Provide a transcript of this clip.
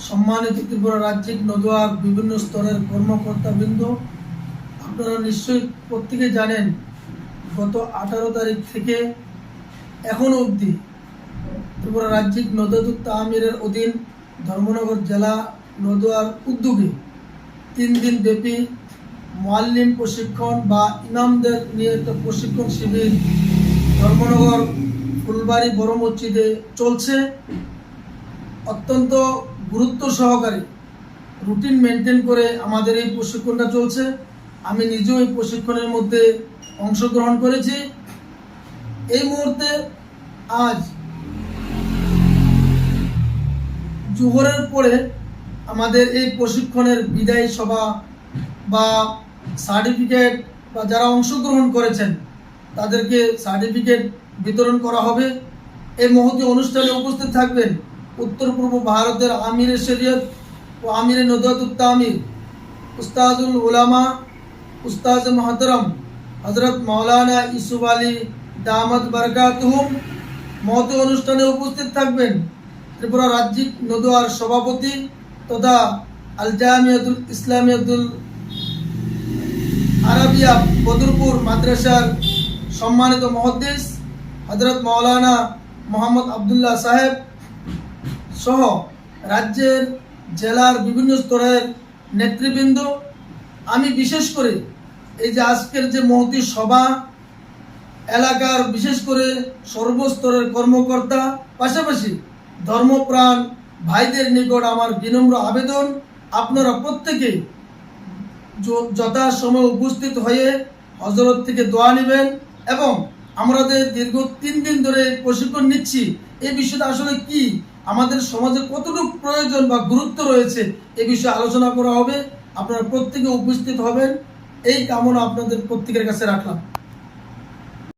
সম্মানিত ত্রিপুরা রাজ্যিক নদোয়ার বিভিন্ন স্তরের কর্মকর্তাবৃন্দ, আপনারা নিশ্চয়ই প্রত্যেকে জানেন গত 18 তারিখ থেকে এখনো অবধি ত্রিপুরা রাজ্যিক নদোয়া তামিরের অধীন ধর্মনগর জেলা নদোয়ার উদ্যোগে 3 দিন ব্যাপী মুআল্লিম প্রশিক্ষণ বা ইমামদের নিয়ে একটা প্রশিক্ষণ শিবির ধর্মনগর ফুলবাড়ি বড় মসজিদে চলছে। অত্যন্ত গুরুত্ব সহকারে রুটিন মেনটেন করে আমাদের এই প্রশিক্ষণটা চলছে। আমি নিজেও এই প্রশিক্ষণের মধ্যে অংশগ্রহণ করেছি। এই মুহূর্তে আজ জোহরের পরে আমাদের এই প্রশিক্ষণের বিদায়ী সভা বা সার্টিফিকেট বা যারা অংশগ্রহণ করেছেন তাদেরকে সার্টিফিকেট বিতরণ করা হবে। এই মহতী অনুষ্ঠানে উপস্থিত থাকবেন উত্তর পূর্ব ভারতের আমিরে শরিয়ত ও আমিরে নদওয়াতুত তামির উস্তাজুল উলামা উস্তাজ মোহতরম হজরত মাওলানা ইউসুফ আলী দামাত বারকাতুহুম। মহতী অনুষ্ঠানে উপস্থিত থাকবেন ত্রিপুরা রাজ্যিক নদোয়ার সভাপতি তথা আল জামিয়াতুল ইসলামিয়াতুল আরাবিয়া বদরপুর মাদ্রাসার সম্মানিত মুহাদ্দিস হজরত মাওলানা মোহাম্মদ আবদুল্লাহ সাহেব সহ রাজ্যের জেলার বিভিন্ন স্তরের নেতৃবৃন্দ। আমি বিশেষ করে এই যে আজকের যে মহতী সভা, এলাকার বিশেষ করে সর্বস্তরের কর্মকর্তা, পাশাপাশি ধর্মপ্রাণ ভাইদের নিকট আমার বিনম্র আবেদন, আপনারা প্রত্যেকে যথাসময়ে উপস্থিত হয়ে হজরত থেকে দোয়া নেবেন এবং আমাদের দীর্ঘ 3 দিন ধরে প্রশিক্ষণ নিচ্ছি, এই বিষয়টা আসলে কি, আমাদের সমাজে কতটুকু প্রয়োজন বা গুরুত্ব রয়েছে, এই বিষয়ে আলোচনা করা হবে। আপনারা প্রত্যেকে উপস্থিত হবেন, এই কামনা আপনাদের প্রত্যেকের কাছে রাখলাম।